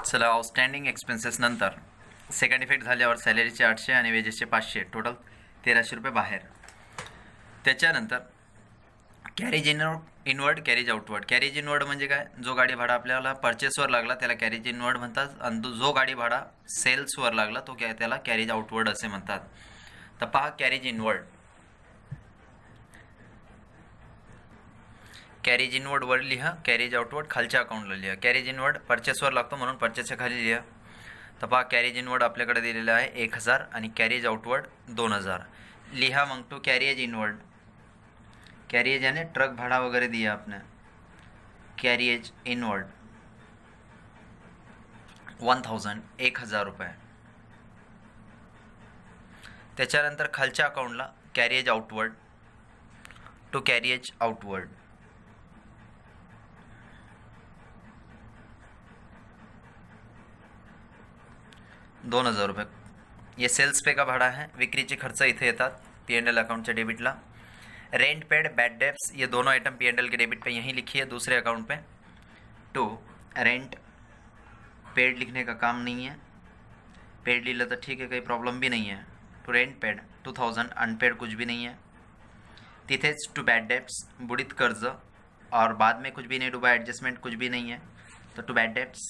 चला, outstanding expenses नंतर second effect झाल्यावर सॅलरीचे 800 आणि वेजेसचे 500, टोटल 1300 रुपये बाहेर. त्याच्यानंतर carriage inward carriage outward. Carriage inward म्हणजे काय? जो गाडी भाडा आपल्याला परचेसवर लागला त्याला कॅरेज इनवर्ड म्हणतात, आणि जो गाडी भाडा सेल्सवर लागला तो त्याला कॅरेज आउटवर्ड असे म्हणतात. तर पहा, कॅरेज इनवर्ड. कॅरेज इनवर्ड वर लिहा, कॅरेज आउटवर्ड खालच्या अकाउंटला लिहा. कॅरेज इनवर्ड परचेसवर लागतो म्हणून परचेसच्या खाली लिहा. तर पहा, कॅरेज इनवर्ड आपल्याकडे दिलेला आहे 1000 आणि कॅरेज आउटवर्ड 2000. लिहा मग तो कॅरेज इनवर्ड. कॅरेज यानी ट्रक भाड़ा वगैरह दिया आपने. कॅरेज इनवर्ड 1000 रुपये. त्याच्यानंतर खालच्या अकाउंटला carriage outward to carriage outward 2000 रुपये. ये सेल्स पे का भाड़ा है. विक्रीचे खर्च इथे येतात P&L अकाउंटच्या डेबिटला. रेंट पेड, बैड डेब्ट्स, ये दोनों आइटम P&L के डेबिट पे यहीं लिखिए दूसरे अकाउंट पे. टू रेंट पेड लिखने का काम नहीं है. पेड लिहिलं तर ठीक है, काही प्रॉब्लम भी नहीं है. टू रेंट पेड 2000, अनपेड कुछ भी नहीं है. तिथेच टू बैड डेब्ट्स, बुडित कर्ज, और बाद में कुछ भी नहीं डूबा, एडजस्टमेंट कुछ भी नहीं है. तो टू बैड डेब्ट्स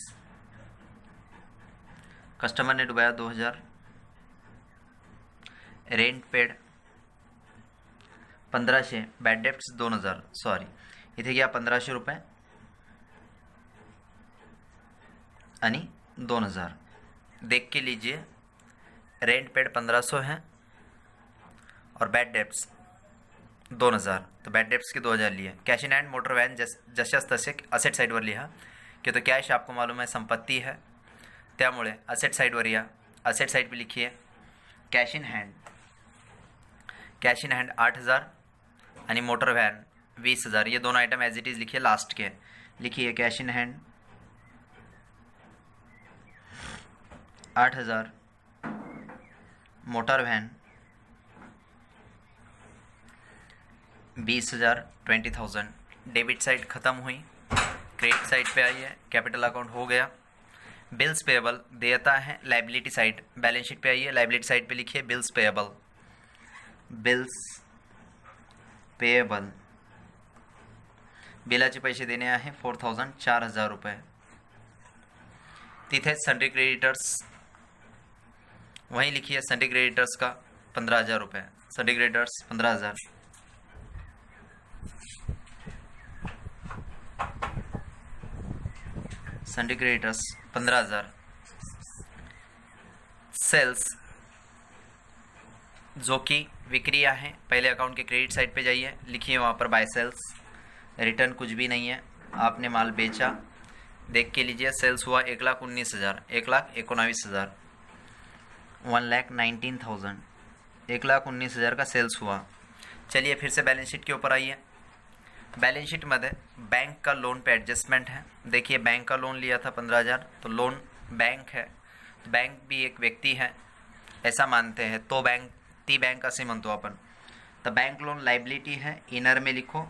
कस्टमर ने डुबाया 2000. Rent paid 1500, bad debts 2000. Sorry, इथे घ्या 1500 रुपये आणि 2000. देख के लीजिए, रेंट पेड 1500 है और बैड डेब्ट्स 2000. तो बॅड डेब्ट्स के 2000 लिए. Cash in hand motor van जशाच तसे असेट साईडवर लिहा, की तो कॅश आपको मालूम है संपत्ति है, त्यामुळे असेट साइडवर या. असेट साइड पे लिखिए cash in hand. Cash in hand 8000 आणि मोटर वैन 20000. ये दोनों आइटम एज इट इज़ लिखिए लास्ट के. लिखिए cash in hand 8000, motor van 20000, 20,000. Debit side ख़त्म हुई, क्रेडिट साइड पे आई है, कैपिटल अकाउंट हो गया. बिल्स पेएबल देता है लाइबिलिटी साइड. बैलेंस शीट पे आइए, लाइबिलिटी साइड पे लिखिए बिल्स पेएबल. बिल्स पेएबल, बिलाचे पैसे देणे आहे 4000, 4000 रुपये. तिथेच सन्ड्री क्रेडिटर्स, वहीं लिखिए सन्ड्री क्रेडिटर्स का 15000 रुपये. Sundry creditors 15000. Sundry creditors 15000. Sales, जो कि विक्रिया है, पहले अकाउंट के क्रेडिट साइड पे जाइए, लिखिए वहाँ पर बाय सेल्स. रिटर्न कुछ भी नहीं है, आपने माल बेचा. देख के लीजिए, सेल्स हुआ 1,19,000, 1,19,000, 1,19,000, 1,19,000 का सेल्स हुआ. चलिए फिर से बैलेंस शीट के ऊपर आइए. बैलेंस शीट मध्ये बैंक का लोन पे एडजस्टमेंट है. देखिए, बैंक का लोन लिया था 15,000, तो लोन बैंक है. बैंक भी एक व्यक्ति है ऐसा मानते हैं, तो बैंक ती बैंक असे म्हणतो आपण. तो बैंक लोन लाइबिलिटी है, इनर में लिखो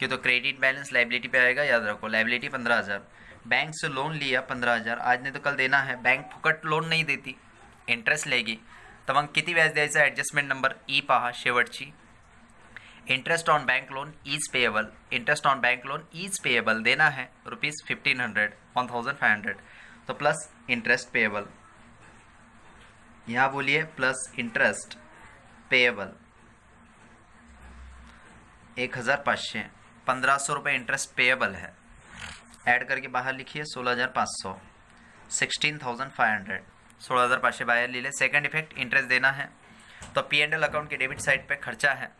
कि तो क्रेडिट बैलेंस लाइबिलिटी पे आएगा, याद रखो. लाइबिलिटी 15,000. बैंक से लोन लिया 15,000, आज नहीं तो कल देना है. बैंक फुकट लोन नहीं देती, इंटरेस्ट लेगी. तर मग किती व्याज द्यायचं? ॲडजस्टमेंट नंबर ई पहा शेवटची. Interest on bank loan is payable. Interest on bank loan is payable देना है ₹1500, 1500. तो प्लस इंटरेस्ट पेएबल, यहाँ बोलिए प्लस इंटरेस्ट पेएबल 1500. 1500 रुपये इंटरेस्ट पेएबल है. ऐड करके बाहर लिखिए 16,500, 16,500. 16,500 बाहर ले ले. सेकंड इफेक्ट इंटरेस्ट देना है, तो P&L अकाउंट के डेबिट साइड पे खर्चा है.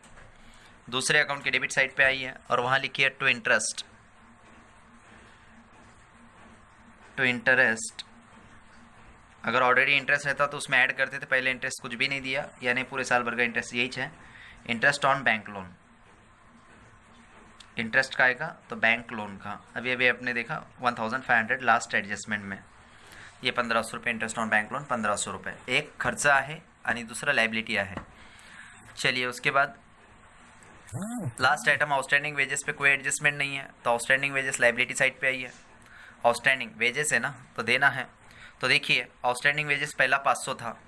दूसरे अकाउंट के डेबिट साइड पे आइए और वहाँ लिखिए टू इंटरेस्ट. टू इंटरेस्ट, अगर ऑलरेडी इंटरेस्ट रहता तो उसमें ऐड करते थे. पहले इंटरेस्ट कुछ भी नहीं दिया, यानी पूरे साल भर का इंटरेस्ट यही है. Interest on bank loan, interest का आएगा तो बैंक लोन का. अभी अभी आपने देखा 1500 लास्ट एडजस्टमेंट में. ये 1500 रुपये इंटरेस्ट ऑन बैंक लोन, 1500 रुपये. एक खर्चा आहे आणि दूसरा लाइबिलिटी आहे. चलिए, उसके बाद लास्ट आइटम आउटस्टैंडिंग वेजेस पे कोई एडजस्टमेंट नहीं है, तो आउटस्टैंडिंग वेजेस लाइबिलिटी साइड पे आई है. आउटस्टैंडिंग वेजेस है ना, तो देना है। तो देखिए आउटस्टैंडिंग वेजेस पहला 500 था,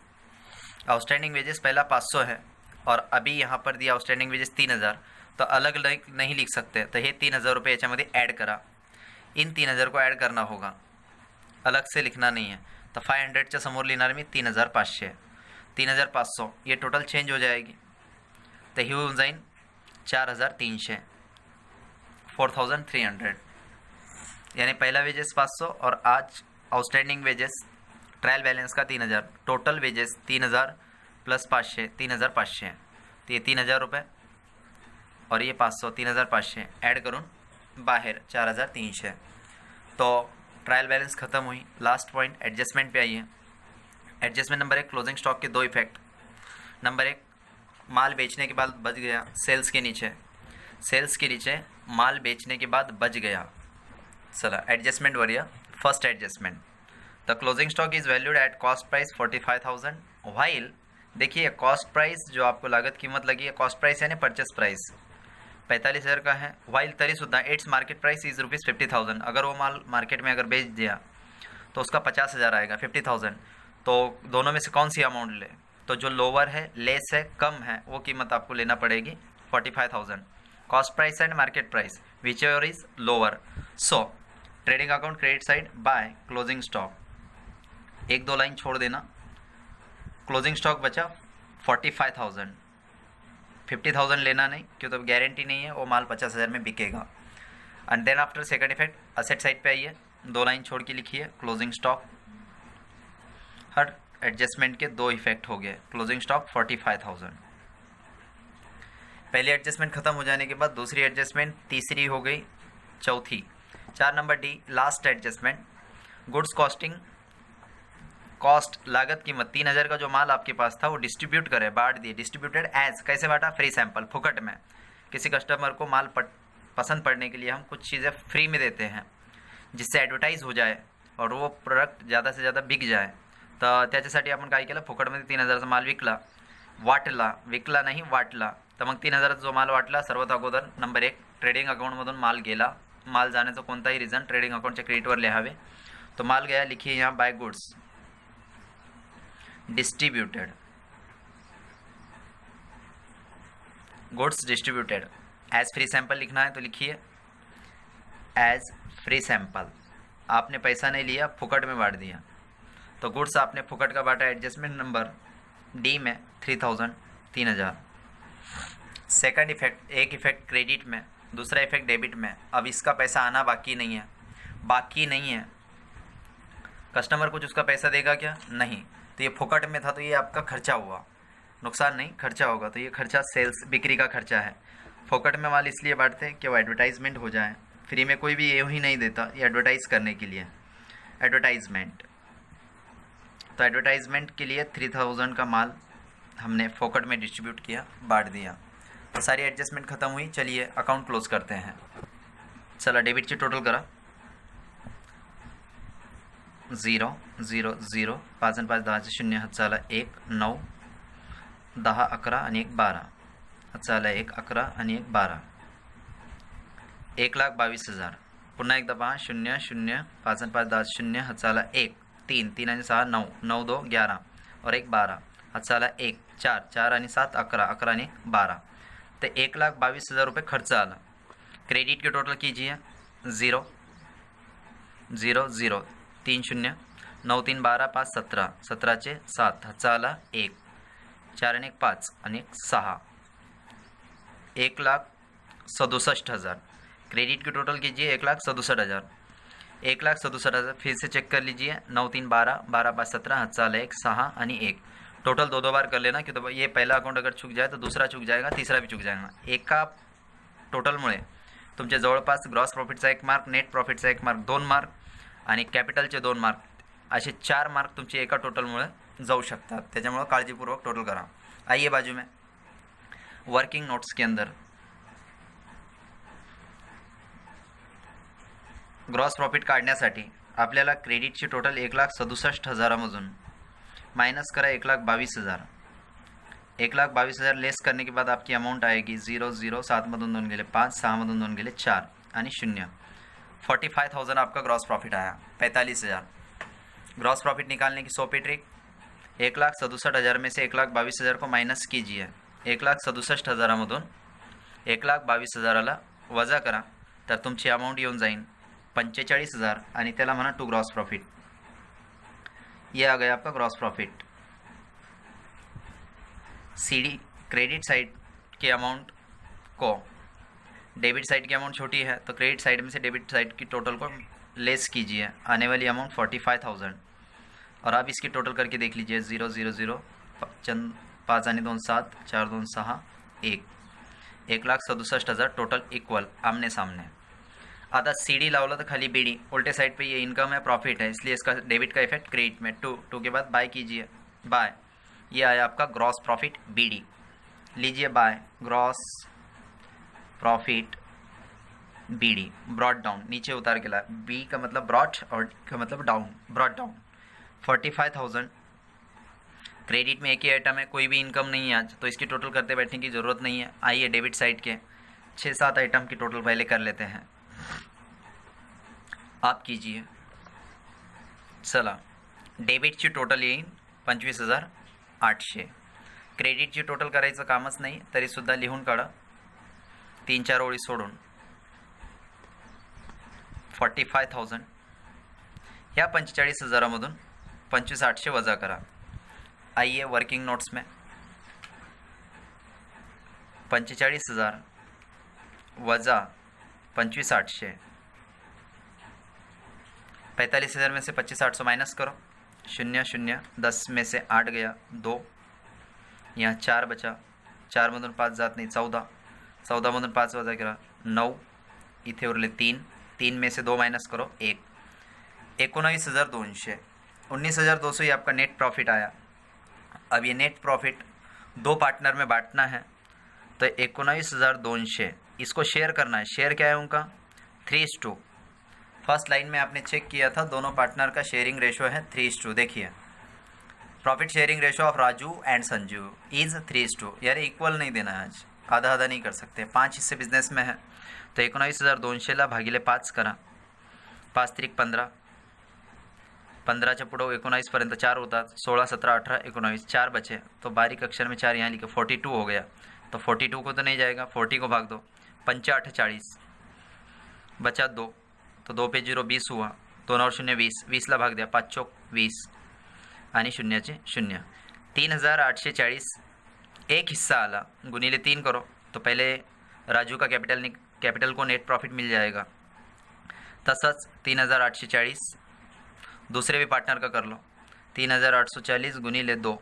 आउटस्टैंडिंग वेजेस पहला 500 है, और अभी यहाँ पर दिया आउटस्टैंडिंग वेजेस 3000, तो अलग अलग नहीं लिख सकते, तो हे 3000 रुपये याच्यामध्ये ॲड करा, इन 3000 को ॲड करना होगा, अलग से लिखना नहीं है। तो 500च्या समोर लिहिणार मी 3500, 3500 ये टोटल चेंज हो जाएगी, तो ही होऊन जाईल 4300, 4300, यानी पहला वेजेस 500 और आज आउटस्टैंडिंग वेजेस ट्रायल बैलेंस का 3000, टोटल वेजेस 3000 प्लस 500, 3500, तो ये 3000 रुपये और ये 500, 3500 ऐड करून बाहर 4300। तो ट्रायल बैलेंस ख़त्म हुई। लास्ट पॉइंट एडजस्टमेंट पे आइए। एडजस्टमेंट नंबर 1, क्लोजिंग स्टॉक के दो इफेक्ट। नंबर 1, माल बेचने के बाद बच गया सेल्स के नीचे, सेल्स के नीचे माल बेचने के बाद बच गया। चला एडजस्टमेंट वरिया। First adjustment, the closing stock is valued at cost price 45,000 while, देखिए कॉस्ट प्राइस जो आपको लागत कीमत लगी है, कॉस्ट प्राइस यानी परचेस प्राइस 45,000 का है, वाइल तरी सुद्धा इट्स मार्केट प्राइस इज ₹50,000, अगर वो माल मार्केट में अगर बेच दिया तो उसका 50,000 आएगा, 50,000। तो दोनों में से कौन सी अमाउंट ले, तो जो लोअर है, लेस है, कम है, वो कीमत आपको लेना पड़ेगी 45,000। Cost price and market price which ever is lower. So trading account credit side by closing stock, एक दो लाइन छोड़ देना। क्लोजिंग स्टॉक बचा 45,000, 50,000 लेना नहीं, क्यों तो गारंटी नहीं है वो माल 50,000 में बिकेगा। And then after second effect asset side पे आइए, दो लाइन छोड़ के लिखिए क्लोजिंग स्टॉक। हर एडजस्टमेंट के दो इफेक्ट हो गए। क्लोजिंग स्टॉक 45,000, पहली एडजस्टमेंट खत्म हो जाने के बाद दूसरी एडजस्टमेंट, तीसरी हो गई, चौथी। 4 number D, last adjustment, goods costing, cost लागत कीमत 3000 का जो माल आपके पास था वो डिस्ट्रीब्यूट करे, बांट दिए। डिस्ट्रीब्यूटेड एज, कैसे बांटा, फ्री सैंपल, फुकट में। किसी कस्टमर को माल पसंद पड़ने के लिए हम कुछ चीज़ें फ्री में देते हैं जिससे ॲडव्हर्टाईज हो जाए और वो प्रोडक्ट ज़्यादा से ज़्यादा बिक जाए। तर त्याच्यासाठी आपण काय केलं, फुकटमध्ये 3000चा माल विकला, वाटला, विकला नाही वाटला, तर मग 3000चा जो माल वाटला सर्वात अगोदर नंबर 1 ट्रेडिंग अकाउंटमधून माल गेला, माल जाण्याचं कोणताही रिझन ट्रेडिंग अकाउंटच्या क्रेडिटवर लिहावे। तो माल गया, लिखिए यहाँ by goods distributed, goods distributed as free sample लिखना है तो लिखिए एज फ्री सैंपल। आपने पैसा नहीं लिया, फुकट में बांट दिया, तो गुड्स आपने फुकट का बांटा। एडजस्टमेंट नंबर डी में 3000। सेकंड इफेक्ट, एक इफेक्ट क्रेडिट में, दूसरा इफेक्ट डेबिट में। अब इसका पैसा आना बाकी नहीं है, बाकी नहीं है, कस्टमर कुछ उसका पैसा देगा क्या, नहीं, तो ये फुकट में था तो ये आपका खर्चा हुआ, नुकसान नहीं खर्चा होगा, तो ये खर्चा सेल्स बिक्री का खर्चा है। फुकट में माल इसलिए बांटते हैं कि वो एडवर्टाइजमेंट हो जाए, फ्री में कोई भी ये ही नहीं देता, ये एडवर्टाइज करने के लिए, एडवर्टाइजमेंट। तो एडवर्टाइजमेंट के लिए 3000 का माल हमने फोकट में डिस्ट्रीब्यूट किया, बांट दिया। तो सारी एडजस्टमेंट खत्म हुई। चलिए अकाउंट क्लोज करते हैं। चला डेबिटची टोटल करा, 0 0 0, 5 आणि 5 10चे 0, हात झाला 1 9, 10 11 आणि 1 12, हात झाला 1 11 आणि 1 12, 1,22,000। पुन्हा एकदा पहा, 0 0, 5 आणि 5 10 0, हात झाला 1 3 3 आणि 6 9 9 2 11 और 1 12, हात झाला 1 4 4 आणि 7 11 11 आणि 1 12, तो 1,22,000 रुपये खर्च आला। क्रेडिट के टोटल कीजिए 0 0 0, 3 0, 9 3 12 5 17, 17चे 7, हातचा आला 1 4 आणि 1 5 आणि 1 6, 1,67,000। क्रेडिट की टोटल कीजिए 1,67,000, 1,67,000। फिर से चेक कर लीजिए, 9 3 12 12 5 17, हातचा आला 1 6 आणि 1। टोटल दो बार कर लेना, क्योंकि ये पहला अकाउंट अगर चूक जाए तो दूसरा चूक जाएगा, तीसरा भी चूक जाएगा। एका टोटलमुळे तुमच्या जवळपास ग्रॉस प्रॉफिटचा 1 मार्क, नेट प्रॉफिटचा 1 मार्क, 2 मार्क आणि कॅपिटलचे 2 मार्क, असे 4 मार्क तुमचे एका टोटलमुळे जाऊ शकतात। त्याच्यामुळे काळजीपूर्वक टोटल करा। आइए बाजू में वर्किंग नोट्स के अंदर ग्रॉस प्रॉफिट काढण्यासाठी आपल्याला क्रेडिटची टोटल 1,67,000 मधून माइनस करा 1,22,000, 1,22,000 लेस करने के बाद आपकी अमाउंट आएगी 0 0, 7 मधून 2 गेले 5, 6 मधून 2 गेले 4 आणि 0, 45,000 आपका ग्रॉस प्रॉफिट आया, 45,000। ग्रॉस प्रॉफिट निकालने की 100 ट्रिक, 1,67,000 में से 1,22,000 को मायनस कीजिए। 1,67,000मधून 1,22,000ला वजा करा तर तुमची अमाऊंट येऊन जाईल 45,000 आणि त्याला म्हणा टू ग्रॉस प्रॉफिट। ये आ गया आपका gross profit. CD credit side की अमाउंट को, डेबिट साइड की अमाउंट छोटी है तो क्रेडिट साइड में से डेबिट साइड की टोटल को लेस कीजिए, आने वाली अमाउंट 45,000। और आप इसकी टोटल करके देख लीजिए, 0 0 0 चंद 5 आणि 2 7 4 2 6 1, 1,67,000 टोटल इक्वल आमने सामने। आता सीडी लावला तो खाली बीडी, उल्टे साइड पे ये इनकम है, प्रॉफिट है, इसलिए इसका डेबिट का इफेक्ट क्रेडिट में। टू के बाद बाय कीजिए, बाय, ये आया आपका ग्रॉस प्रॉफिट बीडी। लीजिए by gross profit BD, brought down, नीचे उतार के ला, बी का मतलब ब्रॉड और डी का मतलब डाउन, ब्रॉड डाउन। 45,000 क्रेडिट में एक ही आइटम है, कोई भी इनकम नहीं है आज, तो इसकी टोटल करते बैठने की ज़रूरत नहीं है। आइए डेबिट साइड के 6-7 आइटम की टोटल पहले कर लेते हैं। आप कीजिए, चला डेबिटची टोटल येईल 25,800, क्रेडिटची टोटल करायचं कामच नाही, तरीसुद्धा लिहून काढा 3-4 ओळी सोडून। 45,000 ह्या 45,000मधून 25,800 वजा करा। आइए वर्किंग नोट्स में 45,000 वजा 25,800, 45,000 में से 25,800 माइनस करो, 0 0 10 में से 8 गया 2, यहाँ 4 बचा, 4मधून 5 जात नाही 14, 14मधून 5 वजा करा 9, इथे उरले 3, 3 में से 2 माइनस करो 1, 19,200, 19,200 ये आपका नेट प्रॉफिट आया। अब ये नेट प्रॉफिट 2 पार्टनर में बांटना है, तो 19,200 इसको शेयर करना है। शेयर क्या है उनका 3:2, फर्स्ट लाइन में आपने चेक किया था, दोनों पार्टनर का शेयरिंग रेशो है 3:2। देखिए profit sharing ratio of Raju and Sanju is 3:2, यार इक्वल नहीं देना है आज, आधा आधा नहीं कर सकते। 5 हिस्से बिजनेस में है, तो 19,200ला भागिले 5 करा, 5 त्रिक 15, 15च्या पुढं 19पर्यंत 4 होतात, 16 17 18 19, 4 बचे, तो बारीक अक्षर में 4 यहाँ लिखे, 42 हो गया। तो 42 को तो नहीं जाएगा, 40 को भाग दो, 5 8 40, बचा 2, तो 2 पे 0 20 हुआ, 2 और 0 20, 20ला भाग द्या, 5 चौक 20 आणि 0चे 0, 3,840 एक हिस्सा आला, गुणिले 3 करो, तो पहले राजू का कैपिटल को नेट प्रॉफिट मिल जाएगा। तसंच 3,840 दूसरे भी पार्टनर का कर लो, 3,840 गुणिले 2,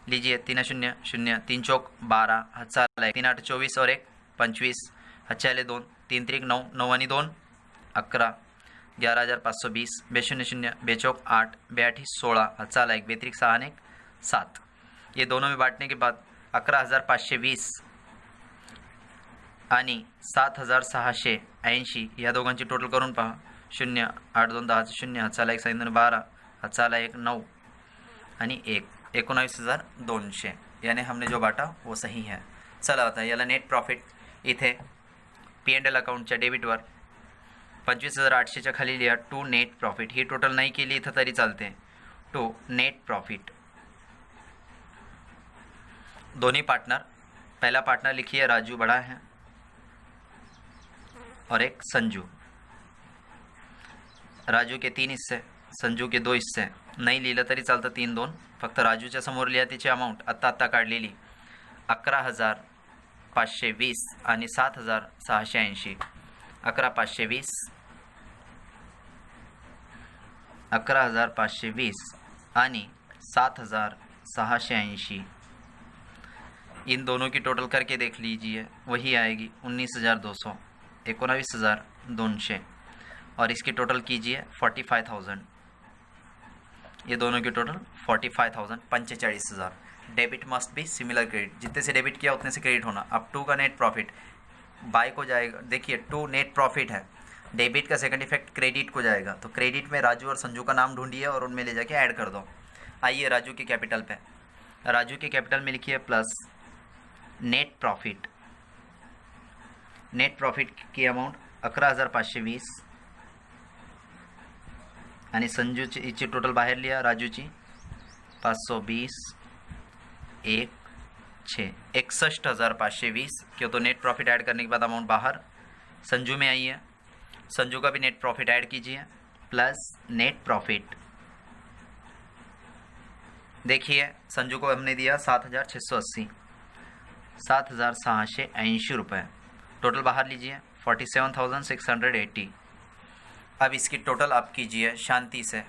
लीजिए 3 0 0, 3 चौक 12, हाथ चाला 3 8 24 और 1 25, हातचे आले 2, 3 त्रिक 9, 9 आणि 2 11, 11,520, 2 0 0, 2 चौक 8, 2 8 16, हाथ चाला 1, 2 त्रिक 6 आणि 7। ये दोनों में बांटने के बाद 11,520 आणि 7,680 या दोघांची टोटल करून पहा, 0 8 2 10 0, हाथ चाला 1 7 12, हाथ चाला 1 9 आणि 1, 19,200, यानी हमने जो बांटा वो सही है। चला आता याला नेट प्रॉफिट इथे P&L अकाउंटच्या डेबिटवर 25,800च्या खाली लिहा टू नेट प्रॉफिट, ही टोटल नाही केली इथं तरी चालते, टू नेट प्रॉफिट। दोनों पार्टनर, पहला पार्टनर लिखिए राजू बड़ा है और एक संजू, राजू के 3 हिस्से, संजू के 2 हिस्से, नाही लिहिलं तरी चालतं 3 2, फक्त राजूच्या समोर लिहा तिची अमाऊंट आत्ता काढलेली 11,520 आणि 7,680, 11,520 आणि 7,680, इन दोनों की टोटल करके देख लीजिए, वही आएगी 19,200, 19,200, और इसकी टोटल कीजिए 45,000, ये दोनों की total 45,000, 45,000। Debit must be similar credit, जितने से डेबिट किया उतने से क्रेडिट होना। अब 2 का नेट प्रॉफिट बाय को जाएगा, देखिए 2 नेट प्रॉफिट है, डेबिट का सेकंड इफेक्ट क्रेडिट को जाएगा, तो क्रेडिट में राजू और संजू का नाम ढूंढिए और उनमें ले जाके ऐड कर दो। आइए राजू के कैपिटल पे, राजू के कैपिटल में लिखिए plus net profit, net profit की अमाउंट 11,520 आणि संजूची टोटल बाहेर लिहा, राजूची 520 1 6 61,520 क्यों, तो नेट प्रॉफिट ऐड करने के बाद अमाउंट बाहर संजू में आई है। संजू का भी नेट प्रॉफिट ऐड कीजिए प्लस नेट प्रॉफिट, देखिए संजू को हमने दिया 7,680, 7,680 रुपये, टोटल बाहर लीजिए 47,680। अब इसकी टोटल आप कीजिए शांति से,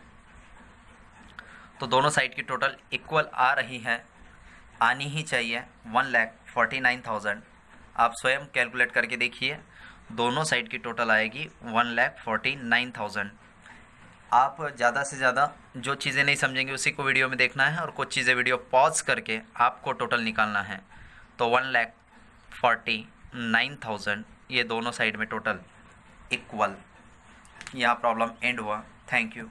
तो दोनों साइड की टोटल इक्वल आ रही है, आनी ही चाहिए 1,49,000। आप स्वयं कैलकुलेट करके देखिए, दोनों साइड की टोटल आएगी 1,49,000। आप ज़्यादा से ज़्यादा जो चीज़ें नहीं समझेंगे उसी को वीडियो में देखना है और कुछ चीज़ें वीडियो पॉज करके आपको टोटल निकालना है। तो 1,49,000 ये दोनों साइड में टोटल इक्वल। यहाँ प्रॉब्लम एंड हुआ। Thank you.